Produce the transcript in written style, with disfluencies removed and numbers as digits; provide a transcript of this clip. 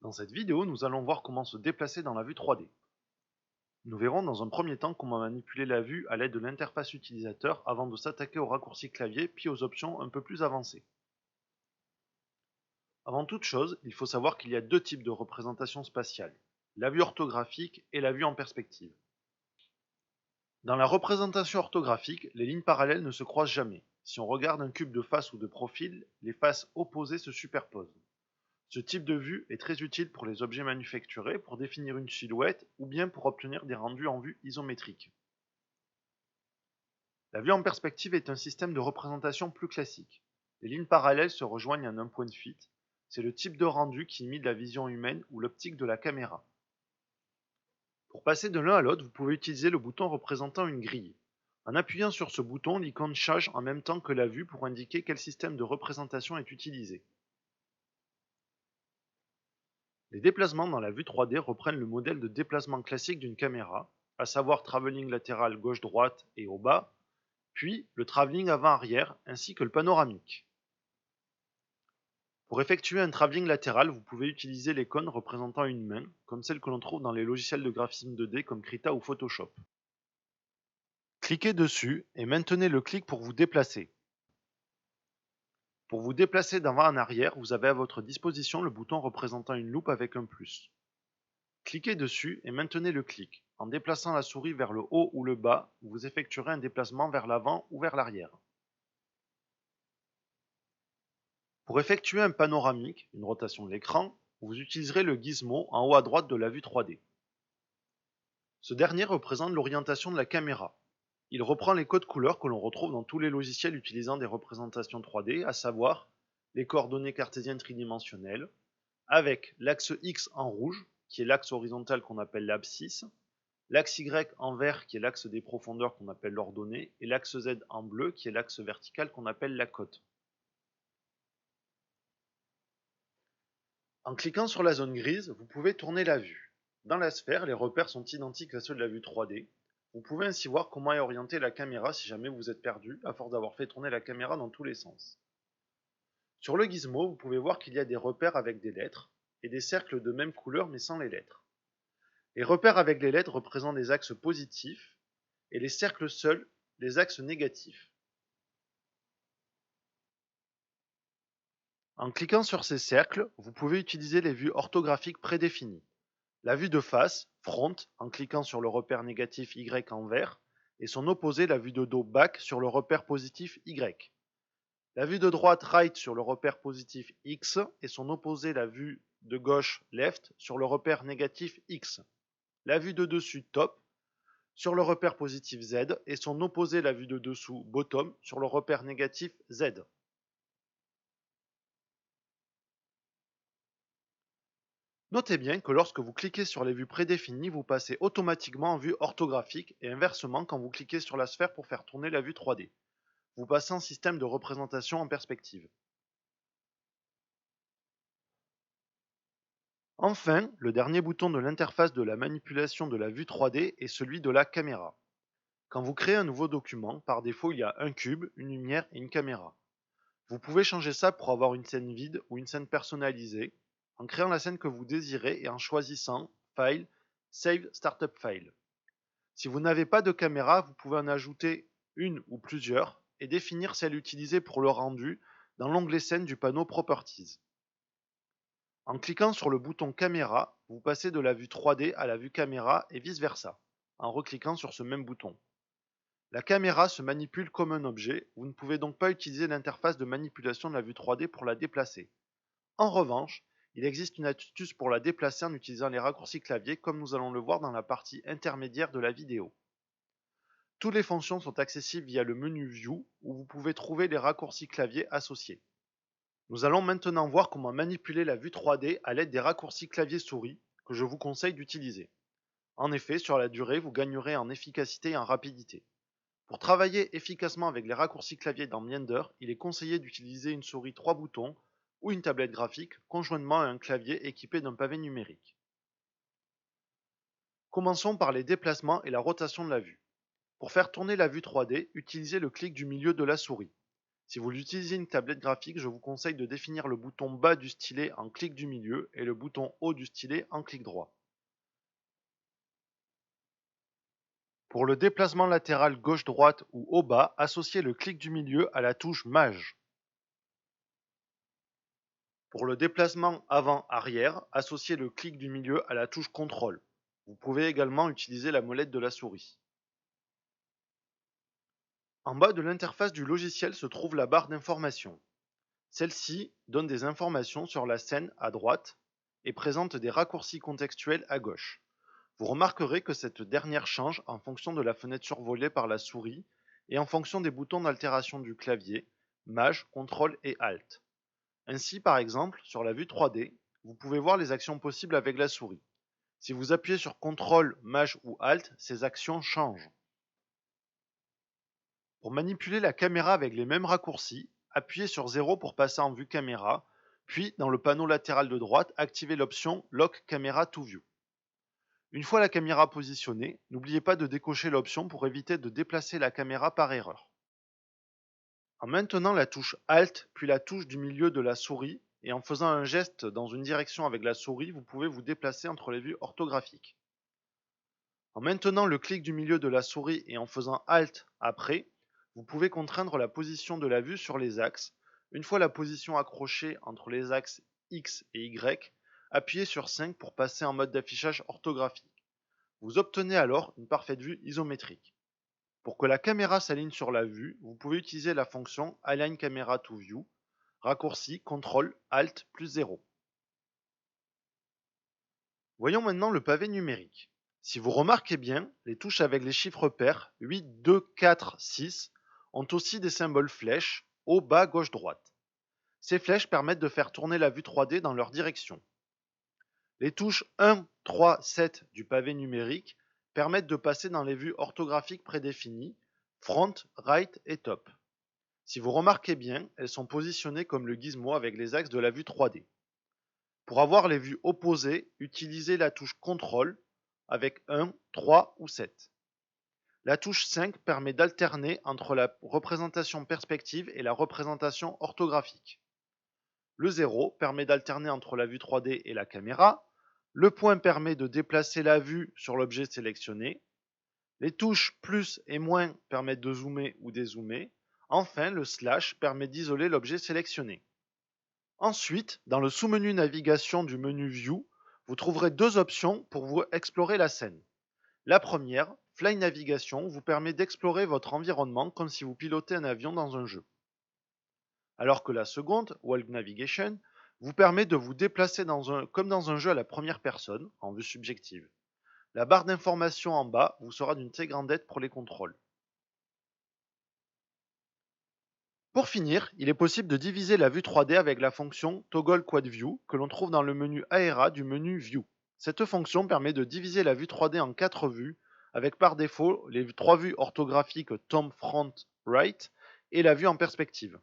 Dans cette vidéo, nous allons voir comment se déplacer dans la vue 3D. Nous verrons dans un premier temps comment manipuler la vue à l'aide de l'interface utilisateur avant de s'attaquer aux raccourcis clavier puis aux options un peu plus avancées. Avant toute chose, il faut savoir qu'il y a deux types de représentation spatiale, la vue orthographique et la vue en perspective. Dans la représentation orthographique, les lignes parallèles ne se croisent jamais. Si on regarde un cube de face ou de profil, les faces opposées se superposent. Ce type de vue est très utile pour les objets manufacturés, pour définir une silhouette ou bien pour obtenir des rendus en vue isométrique. La vue en perspective est un système de représentation plus classique. Les lignes parallèles se rejoignent en un point de fuite. C'est le type de rendu qui imite la vision humaine ou l'optique de la caméra. Pour passer de l'un à l'autre, vous pouvez utiliser le bouton représentant une grille. En appuyant sur ce bouton, l'icône change en même temps que la vue pour indiquer quel système de représentation est utilisé. Les déplacements dans la vue 3D reprennent le modèle de déplacement classique d'une caméra, à savoir travelling latéral gauche-droite et au bas, puis le travelling avant-arrière ainsi que le panoramique. Pour effectuer un travelling latéral, vous pouvez utiliser l'icône représentant une main, comme celle que l'on trouve dans les logiciels de graphisme 2D comme Krita ou Photoshop. Cliquez dessus et maintenez le clic pour vous déplacer. Pour vous déplacer d'avant en arrière, vous avez à votre disposition le bouton représentant une loupe avec un plus. Cliquez dessus et maintenez le clic. En déplaçant la souris vers le haut ou le bas, vous effectuerez un déplacement vers l'avant ou vers l'arrière. Pour effectuer un panoramique, une rotation de l'écran, vous utiliserez le gizmo en haut à droite de la vue 3D. Ce dernier représente l'orientation de la caméra. Il reprend les codes couleurs que l'on retrouve dans tous les logiciels utilisant des représentations 3D, à savoir les coordonnées cartésiennes tridimensionnelles, avec l'axe X en rouge, qui est l'axe horizontal qu'on appelle l'abscisse, l'axe Y en vert qui est l'axe des profondeurs qu'on appelle l'ordonnée, et l'axe Z en bleu qui est l'axe vertical qu'on appelle la cote. En cliquant sur la zone grise, vous pouvez tourner la vue. Dans la sphère, les repères sont identiques à ceux de la vue 3D. Vous pouvez ainsi voir comment est orientée la caméra si jamais vous êtes perdu, à force d'avoir fait tourner la caméra dans tous les sens. Sur le gizmo, vous pouvez voir qu'il y a des repères avec des lettres, et des cercles de même couleur mais sans les lettres. Les repères avec les lettres représentent les axes positifs, et les cercles seuls, les axes négatifs. En cliquant sur ces cercles, vous pouvez utiliser les vues orthographiques prédéfinies. La vue de face, front, en cliquant sur le repère négatif Y en vert, et son opposé, la vue de dos, back, sur le repère positif Y. La vue de droite, right, sur le repère positif X, et son opposé, la vue de gauche, left, sur le repère négatif X. La vue de dessus, top, sur le repère positif Z, et son opposé, la vue de dessous, bottom, sur le repère négatif Z. Notez bien que lorsque vous cliquez sur les vues prédéfinies, vous passez automatiquement en vue orthographique et inversement quand vous cliquez sur la sphère pour faire tourner la vue 3D. Vous passez en système de représentation en perspective. Enfin, le dernier bouton de l'interface de la manipulation de la vue 3D est celui de la caméra. Quand vous créez un nouveau document, par défaut il y a un cube, une lumière et une caméra. Vous pouvez changer ça pour avoir une scène vide ou une scène personnalisée, en créant la scène que vous désirez et en choisissant File, Save Startup File. Si vous n'avez pas de caméra, vous pouvez en ajouter une ou plusieurs et définir celle utilisée pour le rendu dans l'onglet scène du panneau Properties. En cliquant sur le bouton caméra, vous passez de la vue 3D à la vue caméra et vice versa, en recliquant sur ce même bouton. La caméra se manipule comme un objet, vous ne pouvez donc pas utiliser l'interface de manipulation de la vue 3D pour la déplacer. En revanche, il existe une astuce pour la déplacer en utilisant les raccourcis clavier comme nous allons le voir dans la partie intermédiaire de la vidéo. Toutes les fonctions sont accessibles via le menu View où vous pouvez trouver les raccourcis clavier associés. Nous allons maintenant voir comment manipuler la vue 3D à l'aide des raccourcis clavier souris que je vous conseille d'utiliser. En effet, sur la durée, vous gagnerez en efficacité et en rapidité. Pour travailler efficacement avec les raccourcis clavier dans Blender, il est conseillé d'utiliser une souris 3 boutons ou une tablette graphique conjointement à un clavier équipé d'un pavé numérique. Commençons par les déplacements et la rotation de la vue. Pour faire tourner la vue 3D, utilisez le clic du milieu de la souris. Si vous utilisez une tablette graphique, je vous conseille de définir le bouton bas du stylet en clic du milieu et le bouton haut du stylet en clic droit. Pour le déplacement latéral gauche-droite ou haut-bas, associez le clic du milieu à la touche Maj. Pour le déplacement avant-arrière, associez le clic du milieu à la touche Ctrl. Vous pouvez également utiliser la molette de la souris. En bas de l'interface du logiciel se trouve la barre d'informations. Celle-ci donne des informations sur la scène à droite et présente des raccourcis contextuels à gauche. Vous remarquerez que cette dernière change en fonction de la fenêtre survolée par la souris et en fonction des boutons d'altération du clavier, Maj, Ctrl et Alt. Ainsi, par exemple, sur la vue 3D, vous pouvez voir les actions possibles avec la souris. Si vous appuyez sur Ctrl, Maj ou Alt, ces actions changent. Pour manipuler la caméra avec les mêmes raccourcis, appuyez sur 0 pour passer en vue caméra, puis dans le panneau latéral de droite, activez l'option Lock Camera to View. Une fois la caméra positionnée, n'oubliez pas de décocher l'option pour éviter de déplacer la caméra par erreur. En maintenant la touche Alt puis la touche du milieu de la souris et en faisant un geste dans une direction avec la souris, vous pouvez vous déplacer entre les vues orthographiques. En maintenant le clic du milieu de la souris et en faisant Alt après, vous pouvez contraindre la position de la vue sur les axes. Une fois la position accrochée entre les axes X et Y, appuyez sur 5 pour passer en mode d'affichage orthographique. Vous obtenez alors une parfaite vue isométrique. Pour que la caméra s'aligne sur la vue, vous pouvez utiliser la fonction Align Camera to View, raccourci CTRL ALT plus 0. Voyons maintenant le pavé numérique. Si vous remarquez bien, les touches avec les chiffres pairs 8, 2, 4, 6 ont aussi des symboles flèches haut, bas, gauche, droite. Ces flèches permettent de faire tourner la vue 3D dans leur direction. Les touches 1, 3, 7 du pavé numérique permettent de passer dans les vues orthographiques prédéfinies, front, right et top. Si vous remarquez bien, elles sont positionnées comme le gizmo avec les axes de la vue 3D. Pour avoir les vues opposées, utilisez la touche CTRL avec 1, 3 ou 7. La touche 5 permet d'alterner entre la représentation perspective et la représentation orthographique. Le 0 permet d'alterner entre la vue 3D et la caméra. Le point permet de déplacer la vue sur l'objet sélectionné. Les touches plus et moins permettent de zoomer ou dézoomer. Enfin, le slash permet d'isoler l'objet sélectionné. Ensuite, dans le sous-menu navigation du menu View, vous trouverez deux options pour vous explorer la scène. La première, Fly Navigation, vous permet d'explorer votre environnement comme si vous pilotez un avion dans un jeu. Alors que la seconde, World Navigation, vous permet de vous déplacer comme dans un jeu à la première personne, en vue subjective. La barre d'information en bas vous sera d'une très grande aide pour les contrôles. Pour finir, il est possible de diviser la vue 3D avec la fonction Toggle Quad View que l'on trouve dans le menu Aera du menu View. Cette fonction permet de diviser la vue 3D en 4 vues, avec par défaut les 3 vues orthographiques Top, Front, Right et la vue en perspective.